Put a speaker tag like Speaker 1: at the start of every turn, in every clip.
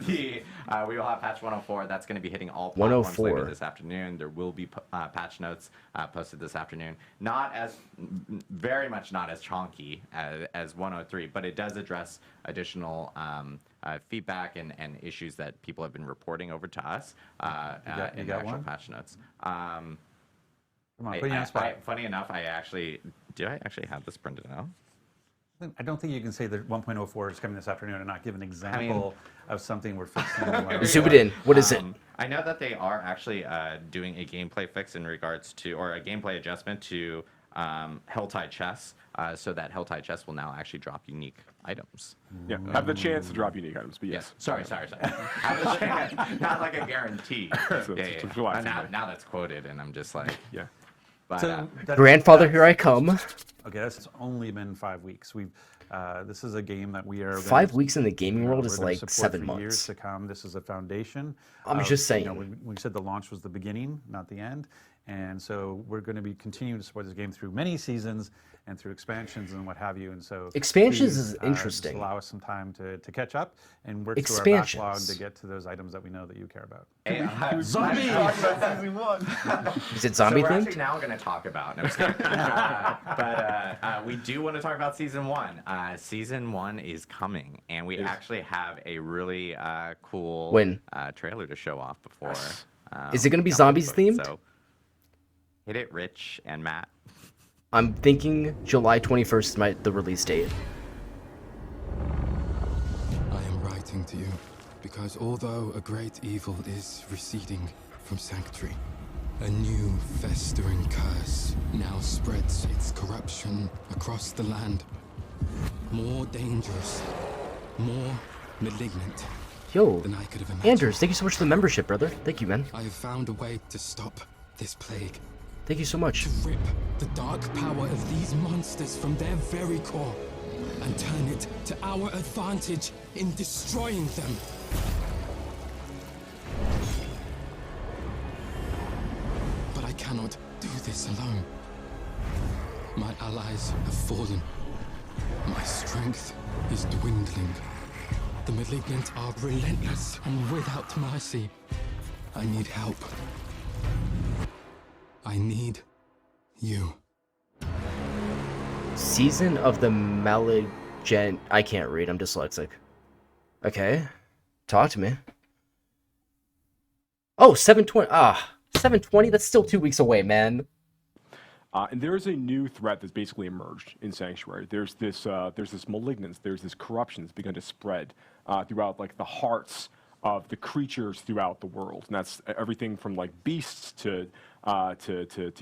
Speaker 1: we will have patch 104. That's going to be hitting all platforms later this afternoon. There will be patch notes posted this afternoon. Very much not as chonky as 103, but it does address additional feedback and issues that people have been reporting over to us in the actual patch notes.
Speaker 2: Come on, put you on the spot.
Speaker 1: Funny enough, I actually have this printed out?
Speaker 2: I don't think you can say that 1.04 is coming this afternoon and not give an example of something we're fixing.
Speaker 3: Zoom it in. What is it?
Speaker 1: I know that they are actually doing a gameplay fix in regards to, or a gameplay adjustment to Helltide chests, so that Helltide chests will now actually drop unique items.
Speaker 4: Yeah, have the chance to drop unique items, but yes.
Speaker 1: Sorry. Have the chance, not like a guarantee. Now that's quoted, and I'm just like,
Speaker 4: yeah.
Speaker 1: But,
Speaker 2: So
Speaker 3: grandfather, here I come.
Speaker 2: Okay, that's only been 5 weeks. This is a game that we are
Speaker 3: 5 weeks in the gaming world is like
Speaker 2: support
Speaker 3: 7
Speaker 2: for
Speaker 3: months.
Speaker 2: Years to come. This is a foundation.
Speaker 3: I'm just saying.
Speaker 2: We said the launch was the beginning, not the end, and so we're going to be continuing to support this game through many seasons and through expansions and what have you. And so
Speaker 3: expansions is interesting.
Speaker 2: Just allow us some time to catch up and work through our backlog to get to those items that we know that you care about.
Speaker 5: Zombie! Season 1.
Speaker 3: Is it zombie
Speaker 1: we're
Speaker 3: themed?
Speaker 1: actually now going to talk about. No, but we do want to talk about season 1. Season 1 is coming, and we actually have a really cool trailer to show off before.
Speaker 3: Is it going to be zombies themed?
Speaker 1: So hit it, Rich and Matt.
Speaker 3: I'm thinking July 21st is the release date.
Speaker 6: I am writing to you because although a great evil is receding from Sanctuary, a new festering curse now spreads its corruption across the land. More dangerous, more malignant
Speaker 3: Yo,
Speaker 6: than I could have imagined.
Speaker 3: Anders, thank you so much for the membership, brother. Thank you, man.
Speaker 6: I have found a way to stop this plague.
Speaker 3: Thank you so much.
Speaker 6: To rip the dark power of these monsters from their very core and turn it to our advantage in destroying them. But I cannot do this alone. My allies have fallen. My strength is dwindling. The Malignant are relentless and without mercy. I need help. I need you.
Speaker 3: Season of the Malignant. I can't read. I'm dyslexic. Okay. Talk to me. Oh, 720. 720? That's still 2 weeks away, man.
Speaker 4: And there is a new threat that's basically emerged in Sanctuary. There's this malignance. There's this corruption that's begun to spread throughout like the hearts of the creatures throughout the world, and that's everything from like beasts to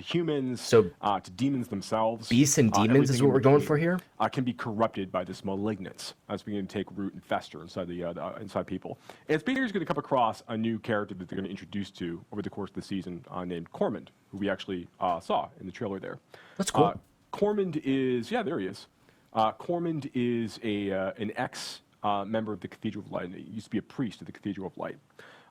Speaker 4: humans, to demons themselves.
Speaker 3: Beasts and demons is what we're going for here.
Speaker 4: Can be corrupted by this malignance that's beginning to take root and fester inside inside people. And it's basically going to come across a new character that they're going to introduce to over the course of the season, named Cormond, who we actually saw in the trailer there.
Speaker 3: That's cool.
Speaker 4: Cormond is there he is. Cormond is an ex member of the Cathedral of Light. He used to be a priest of the Cathedral of Light.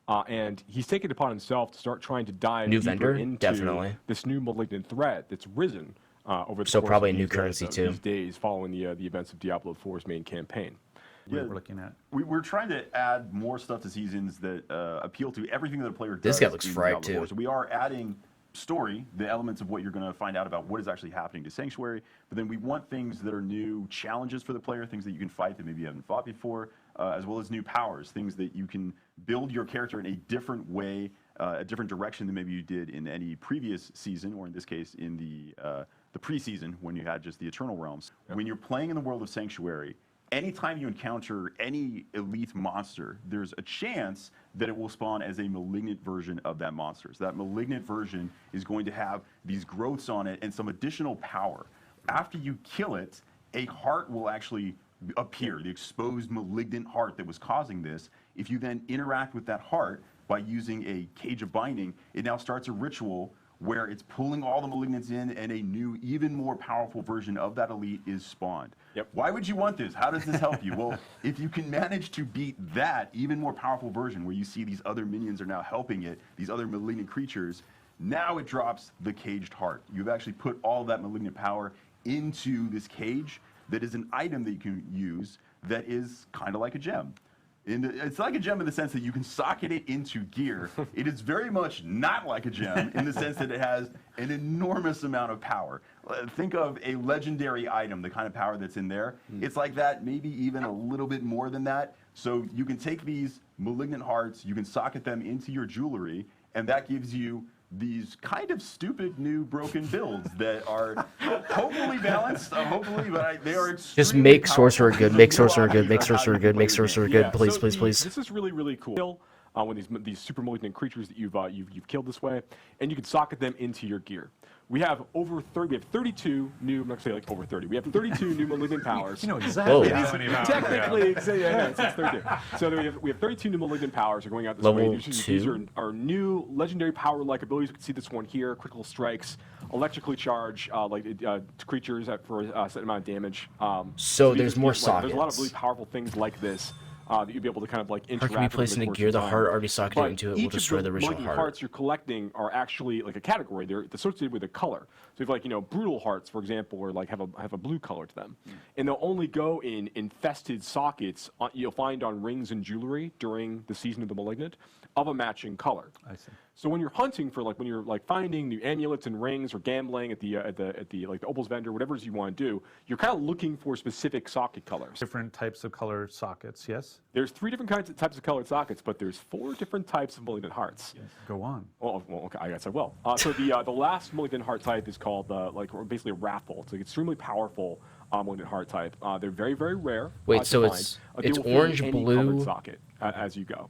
Speaker 4: And he's taken it upon himself to start trying to dive deeper into this new malignant threat that's risen over the course
Speaker 3: probably
Speaker 4: of
Speaker 3: a new currency too.
Speaker 4: These days following the events of Diablo 4's main campaign.
Speaker 2: Yeah, we're looking at.
Speaker 5: We're trying to add more stuff to seasons that appeal to everything that a player does.
Speaker 3: This guy looks fried too.
Speaker 5: So we are adding story, the elements of what you're going to find out about what is actually happening to Sanctuary, but then we want things that are new challenges for the player, things that you can fight that maybe you haven't fought before, as well as new powers, things that you can build your character in a different way, a different direction than maybe you did in any previous season, or in this case in the preseason when you had just the Eternal Realms. Yep. When you're playing in the world of Sanctuary, anytime you encounter any elite monster, there's a chance that it will spawn as a malignant version of that monster. So that malignant version is going to have these growths on it and some additional power. After you kill it, a heart will actually appear, the exposed malignant heart that was causing this. If you then interact with that heart by using a cage of binding, it now starts a ritual where it's pulling all the malignants in and a new, even more powerful version of that elite is spawned.
Speaker 4: Yep.
Speaker 5: Why would you want this? How does this help you? Well, if you can manage to beat that even more powerful version where you see these other minions are now helping it, these other malignant creatures, now it drops the caged heart. You've actually put all of that malignant power into this cage that is an item that you can use that is kind of like a gem. It's like a gem in the sense that you can socket it into gear. It is very much not like a gem in the sense that it has an enormous amount of power. Think of a legendary item, the kind of power that's in there. It's like that, maybe even a little bit more than that. So you can take these Malignant Hearts, you can socket them into your jewelry, and that gives you these kind of stupid new broken builds that are hopefully balanced, hopefully, but they are extremely
Speaker 3: Just make
Speaker 5: powerful.
Speaker 3: sorcerer good, make sorcerer good, make sorcerer good, make sorcerer good, please,
Speaker 4: so
Speaker 3: please, please.
Speaker 4: This is really, really cool. When these super malignant creatures that you've killed this way, and you can socket them into your gear. We have over 30. We have 32 new. I'm not gonna say like over 30. We have 32 new malignant powers.
Speaker 2: You know exactly
Speaker 3: Whoa.
Speaker 2: how many powers.
Speaker 4: Technically, it's 32. So we have 32 new malignant powers are going out this
Speaker 3: Level
Speaker 4: way. These
Speaker 3: 2?
Speaker 4: are new legendary power-like abilities. You can see this one here: critical strikes, electrically charge to creatures for a set amount of damage.
Speaker 3: So
Speaker 4: these
Speaker 3: there's
Speaker 4: are-
Speaker 3: more
Speaker 4: there's a lot of
Speaker 3: sockets.
Speaker 4: really powerful things like this. That you'd be able to kind of like interact
Speaker 3: can we
Speaker 4: with
Speaker 3: place
Speaker 4: over
Speaker 3: in a
Speaker 4: course
Speaker 3: gear
Speaker 4: of
Speaker 3: the
Speaker 4: time.
Speaker 3: heart already socketed
Speaker 4: But
Speaker 3: into it will
Speaker 4: each of
Speaker 3: destroy the original
Speaker 4: malignant
Speaker 3: heart?
Speaker 4: hearts you're collecting are actually like a category. They're associated with a color. So if like brutal hearts, for example, or like have a blue color to them, and they'll only go in infested sockets you'll find on rings and jewelry during the season of the malignant of a matching color.
Speaker 2: I see.
Speaker 4: So when you're hunting for when you're finding new amulets and rings or gambling at the opals vendor, whatever it is you want to do, you're kind of looking for specific socket colors.
Speaker 2: Different types of color sockets, yes?
Speaker 4: There's 3 different types of colored sockets, but there's 4 different types of malignant hearts.
Speaker 2: Go on.
Speaker 4: Well, okay, I guess I will. So the last malignant heart type is called basically a raffle. It's an extremely powerful malignant heart type. They're very, very rare.
Speaker 3: Wait, so
Speaker 4: to
Speaker 3: it's-
Speaker 4: find. They
Speaker 3: it's
Speaker 4: will fit in
Speaker 3: orange,
Speaker 4: any
Speaker 3: blue-
Speaker 4: colored socket as you go.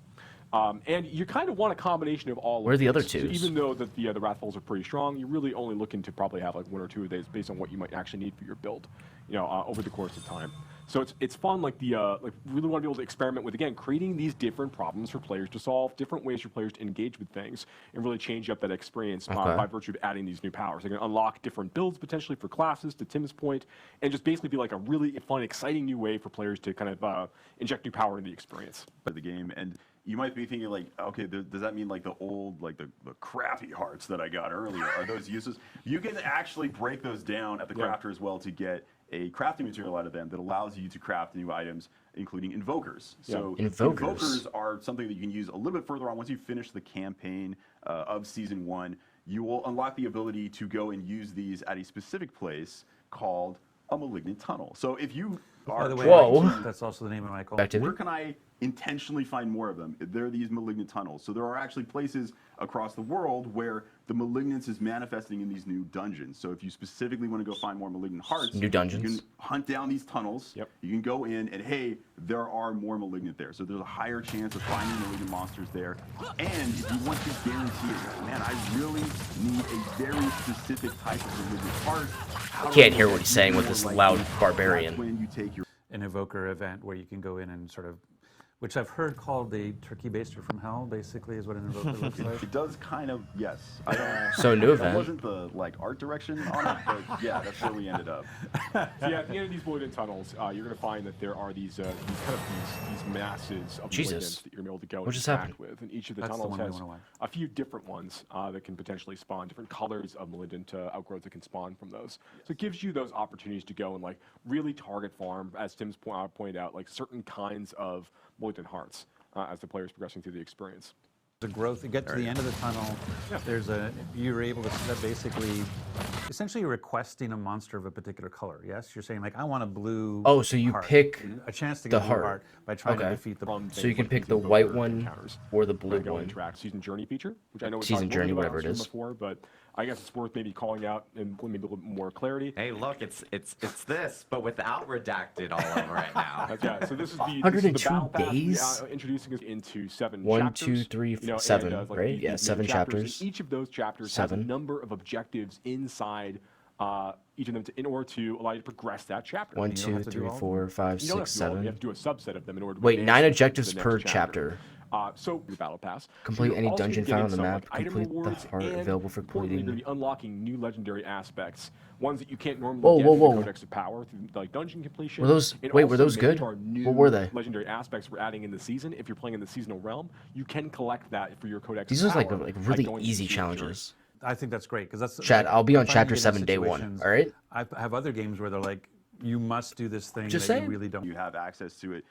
Speaker 4: And you kind of want a combination of all.
Speaker 3: Where are the other
Speaker 4: these. So
Speaker 3: twos?
Speaker 4: even though the wrathfuls are pretty strong, you're really only looking to probably have like 1 or 2 of these based on what you might actually need for your build, over the course of time. So it's fun, really want to be able to experiment with, again, creating these different problems for players to solve, different ways for players to engage with things, and really change up that experience by virtue of adding these new powers. They can unlock different builds potentially for classes, to Tim's point, and just basically be like a really fun, exciting new way for players to kind of inject new power into the experience.
Speaker 5: The game, and you might be thinking like, okay, does that mean like the old, like the crappy hearts that I got earlier, are those useless? You can actually break those down at the crafter as well to get a crafting material out of them that allows you to craft new items, including invokers. So invokers are something that you can use a little bit further on. Once you finish the campaign of Season 1, you will unlock the ability to go and use these at a specific place called a Malignant Tunnel. So if you are
Speaker 2: By the way,
Speaker 3: Whoa.
Speaker 2: that's also the name of my call.
Speaker 5: where can I intentionally find more of them? There are these malignant tunnels. So there are actually places across the world where the malignance is manifesting in these new dungeons. So if you specifically want to go find more malignant hearts,
Speaker 3: New dungeons.
Speaker 5: you can hunt down these tunnels.
Speaker 4: Yep.
Speaker 5: You can go in and, hey, there are more malignant there. So there's a higher chance of finding malignant monsters there. And if you want to guarantee it, man, I really need a very specific type of malignant heart. How do
Speaker 3: Can't
Speaker 5: I
Speaker 3: hear
Speaker 5: get
Speaker 3: what he's saying with
Speaker 5: more
Speaker 3: this
Speaker 5: likely?
Speaker 3: loud
Speaker 5: That's
Speaker 3: barbarian.
Speaker 5: when you take your
Speaker 2: An evoker event where you can go in and sort of, which I've heard called the turkey baster from hell, basically, is what an evoker looks like.
Speaker 5: It does kind of, yes. I don't.
Speaker 3: So new
Speaker 5: That
Speaker 3: event.
Speaker 5: wasn't the art direction on it, but yeah, that's where we ended up.
Speaker 4: So yeah, at the end of these malignant tunnels, you're going to find that there are these masses of
Speaker 3: Jesus.
Speaker 4: malignants that you're going to be able to go
Speaker 3: What
Speaker 4: and
Speaker 3: just
Speaker 4: interact
Speaker 3: happened?
Speaker 4: with. And each of the
Speaker 2: That's the
Speaker 4: tunnels
Speaker 2: one I
Speaker 4: has
Speaker 2: wanna watch.
Speaker 4: a few different ones that can potentially spawn, different colors of malignant outgrowths that can spawn from those. So it gives you those opportunities to go and really target farm, as Tim's pointed out, certain kinds of malignant hearts as the player's progressing through the experience.
Speaker 2: The growth, you get to the end of the tunnel, you're able to basically, essentially you're requesting a monster of a particular color, yes? You're saying I want a blue
Speaker 3: Oh, so you
Speaker 2: heart.
Speaker 3: pick
Speaker 2: a chance to
Speaker 3: the
Speaker 2: get a blue
Speaker 3: heart.
Speaker 2: heart by trying to
Speaker 3: Okay.
Speaker 2: defeat the
Speaker 4: From
Speaker 3: So you
Speaker 4: things
Speaker 3: can
Speaker 4: like
Speaker 3: pick
Speaker 4: these
Speaker 3: the white
Speaker 4: invoker
Speaker 3: one
Speaker 4: encounters.
Speaker 3: or the blue
Speaker 4: Go
Speaker 3: one.
Speaker 4: interact. Season Journey feature, which I know we
Speaker 3: Season
Speaker 4: talked a little
Speaker 3: Journey,
Speaker 4: bit about
Speaker 3: whatever it
Speaker 4: on
Speaker 3: is.
Speaker 4: stream before, but I guess it's worth maybe calling out and maybe a little bit more clarity.
Speaker 1: Hey, look, it's this, but without redacted all over it now.
Speaker 4: Yeah, so this is the
Speaker 3: 102
Speaker 4: battle pass
Speaker 3: days?
Speaker 4: introducing us into 7
Speaker 3: 1,
Speaker 4: chapters.
Speaker 3: 2, 3,
Speaker 4: you know,
Speaker 3: 7,
Speaker 4: and,
Speaker 3: right?
Speaker 4: these
Speaker 3: Yeah,
Speaker 4: main
Speaker 3: 7 chapters.
Speaker 4: And each of those chapters has a
Speaker 3: 7.
Speaker 4: number of objectives inside each of them in order to allow you to progress that chapter.
Speaker 3: 1,
Speaker 2: don't
Speaker 3: 2,
Speaker 2: have to do
Speaker 3: 3,
Speaker 2: all of
Speaker 3: 4, 5,
Speaker 4: You don't have
Speaker 3: 6,
Speaker 4: to do all of them.
Speaker 3: 7.
Speaker 4: You have to do a subset of them in order to
Speaker 3: Wait,
Speaker 4: advance
Speaker 3: 9
Speaker 4: to the
Speaker 3: objectives
Speaker 4: next
Speaker 3: per chapter.
Speaker 4: So the battle pass.
Speaker 3: Complete
Speaker 4: You're
Speaker 3: any
Speaker 4: also
Speaker 3: dungeon
Speaker 4: getting
Speaker 3: found on the
Speaker 4: some,
Speaker 3: map.
Speaker 4: item
Speaker 3: Complete the
Speaker 4: rewards,
Speaker 3: heart
Speaker 4: and
Speaker 3: available for
Speaker 4: importantly,
Speaker 3: completing.
Speaker 4: you're gonna be unlocking new legendary aspects, ones that you can't normally
Speaker 3: Whoa,
Speaker 4: get
Speaker 3: whoa,
Speaker 4: through
Speaker 3: whoa.
Speaker 4: the Codex of Power, through dungeon completion.
Speaker 3: Were those-
Speaker 4: and
Speaker 3: wait, were
Speaker 4: also
Speaker 3: those
Speaker 4: many
Speaker 3: good?
Speaker 4: of our new
Speaker 3: What were they?
Speaker 4: legendary aspects we're adding in the season. If you're playing in the seasonal realm, you can collect that for your Codex.
Speaker 3: These
Speaker 4: of
Speaker 3: are
Speaker 4: Power
Speaker 3: like
Speaker 4: by
Speaker 3: really
Speaker 4: going
Speaker 3: easy
Speaker 4: through the journey.
Speaker 3: challenges.
Speaker 2: I think that's great because that's.
Speaker 3: Chad, I'll be on
Speaker 2: I find you
Speaker 3: chapter
Speaker 2: get in
Speaker 3: 7 day 1,
Speaker 2: situations-
Speaker 3: all right?
Speaker 2: I have other games where they're like, you must do this thing
Speaker 3: Just
Speaker 2: that
Speaker 3: saying.
Speaker 2: you really don't.
Speaker 5: You have access to it.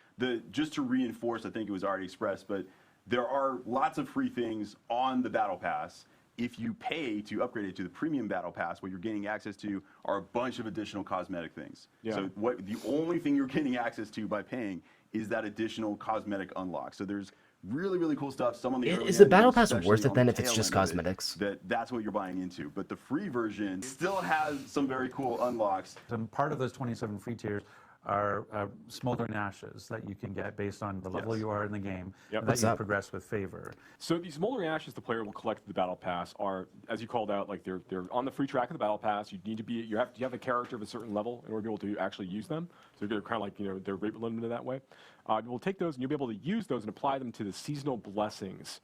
Speaker 5: Just to reinforce, I think it was already expressed, but there are lots of free things on the Battle Pass. If you pay to upgrade it to the premium Battle Pass, what you're gaining access to are a bunch of additional cosmetic things.
Speaker 4: Yeah.
Speaker 5: So the only thing you're getting access to by paying is that additional cosmetic unlock. So there's really, really cool stuff. Some on the early
Speaker 3: Is the
Speaker 5: end,
Speaker 3: Battle Pass
Speaker 5: especially
Speaker 3: worth it
Speaker 5: on
Speaker 3: then
Speaker 5: the
Speaker 3: if it's
Speaker 5: tail
Speaker 3: just
Speaker 5: end of it,
Speaker 3: cosmetics?
Speaker 5: that's what you're buying into. But the free version still has some very cool unlocks.
Speaker 2: And part of those 27 free tiers are smoldering ashes that you can get based on the level
Speaker 5: Yes.
Speaker 2: you are in the game,
Speaker 4: Yep.
Speaker 2: and
Speaker 3: What's
Speaker 2: that you
Speaker 3: that?
Speaker 2: progress with favor.
Speaker 4: So these smoldering ashes the player will collect at the battle pass are, as you called out, like they're on the free track of the battle pass. You need to be you have a character of a certain level in order to be able to actually use them. So they're kind of like they're rate limited that way. We'll take those and you'll be able to use those and apply them to the seasonal blessings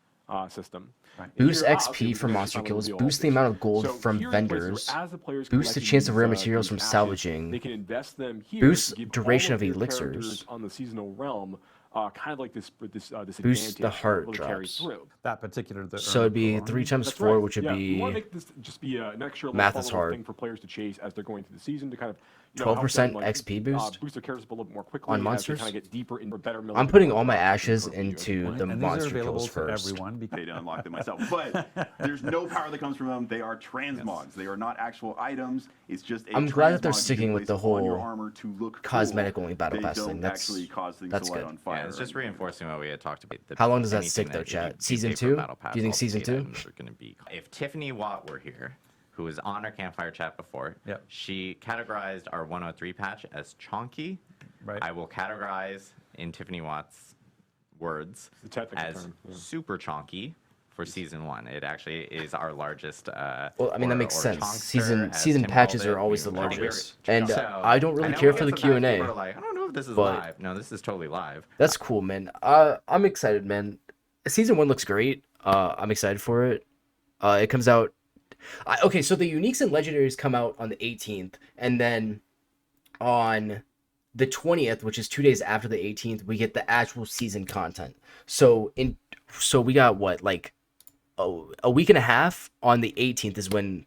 Speaker 4: system.
Speaker 2: Right.
Speaker 3: Boost
Speaker 4: Here,
Speaker 3: XP
Speaker 4: we
Speaker 3: for
Speaker 4: can
Speaker 3: monster
Speaker 4: finally
Speaker 3: kills,
Speaker 4: reveal all
Speaker 3: boost the
Speaker 4: this.
Speaker 3: amount of gold
Speaker 4: So
Speaker 3: from
Speaker 4: here is the place where
Speaker 3: vendors,
Speaker 4: as the players
Speaker 3: boost the
Speaker 4: collecting
Speaker 3: chance of rare
Speaker 4: these,
Speaker 3: materials
Speaker 4: these
Speaker 3: from
Speaker 4: ashes,
Speaker 3: salvaging,
Speaker 4: They can invest them here.
Speaker 3: boost
Speaker 4: to give
Speaker 3: duration
Speaker 4: all
Speaker 3: of
Speaker 4: their
Speaker 3: elixirs,
Speaker 4: characters on the seasonal realm, kind of like this
Speaker 3: boost
Speaker 4: advantage
Speaker 3: the heart
Speaker 4: to carry
Speaker 3: drops.
Speaker 4: through.
Speaker 2: That particular.
Speaker 3: So it'd be 3 times
Speaker 4: That's
Speaker 3: 4,
Speaker 4: right.
Speaker 3: which would
Speaker 4: Yeah,
Speaker 3: be
Speaker 4: we want to make this just be an extra little
Speaker 3: Math
Speaker 4: fun
Speaker 3: is
Speaker 4: little
Speaker 3: hard.
Speaker 4: thing for players to chase as they're going through the season to kind of
Speaker 3: 12% XP boost
Speaker 4: boost their characters a little bit more quickly
Speaker 3: on
Speaker 4: as
Speaker 3: monsters?
Speaker 4: they kind of get deeper into better.
Speaker 3: I'm putting all my ashes into the
Speaker 2: And these are
Speaker 3: monster
Speaker 2: available
Speaker 3: kills
Speaker 2: to
Speaker 3: first.
Speaker 2: everyone because
Speaker 5: Pay to unlock them myself. But there's no power that comes from them. They are transmogs. They are not actual items. It's just a
Speaker 3: I'm glad that they're
Speaker 5: transmog you
Speaker 3: sticking
Speaker 5: can
Speaker 3: with the
Speaker 5: place on your
Speaker 3: whole
Speaker 5: armor to look
Speaker 3: cosmetic
Speaker 5: cool.
Speaker 3: only battle
Speaker 5: They
Speaker 3: pass
Speaker 5: don't
Speaker 3: thing. That's
Speaker 5: actually cause things
Speaker 3: that's
Speaker 5: to light
Speaker 3: good.
Speaker 5: on fire.
Speaker 1: Yeah, it's just reinforcing what we had talked about.
Speaker 3: How long does that
Speaker 1: anything
Speaker 3: stick, though,
Speaker 1: you
Speaker 3: chat?
Speaker 1: pay
Speaker 3: Season
Speaker 1: for
Speaker 3: 2?
Speaker 1: Battle Pass,
Speaker 3: Do you think
Speaker 1: all the
Speaker 3: season
Speaker 1: paid
Speaker 3: 2?
Speaker 1: items are gonna be. If Tiffany Watt were here, who was on our campfire chat before,
Speaker 2: Yep.
Speaker 1: she categorized our 103 patch as chonky.
Speaker 2: Right.
Speaker 1: I will categorize in Tiffany Watt's words
Speaker 4: The technical
Speaker 1: as
Speaker 4: term, yeah.
Speaker 1: super chonky for season 1. It actually is our largest.
Speaker 3: Well, I mean, that makes sense.
Speaker 1: Chonkster, as
Speaker 3: Season
Speaker 1: Tim
Speaker 3: patches
Speaker 1: called
Speaker 3: are
Speaker 1: it.
Speaker 3: always the
Speaker 1: I think we were-
Speaker 3: largest. And
Speaker 1: So,
Speaker 3: I don't really
Speaker 1: know
Speaker 3: care
Speaker 1: we
Speaker 3: for the
Speaker 1: get sometimes
Speaker 3: Q&A.
Speaker 1: people are like, I don't know if this is
Speaker 3: but-
Speaker 1: live. No, this is totally live.
Speaker 3: That's cool, man. I'm excited, man. Season 1 looks great. I'm excited for it. It comes out. Okay, so the uniques and legendaries come out on the 18th, and then on the 20th, which is 2 days after the 18th, we get the actual season content. So we got what, like a week and a half. On the 18th is when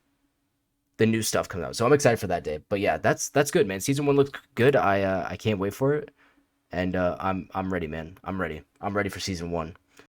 Speaker 3: the new stuff comes out. So I'm excited for that day. But yeah, that's good, man. Season 1 looks good. I can't wait for it. And I'm ready, man. I'm ready. I'm ready for season 1.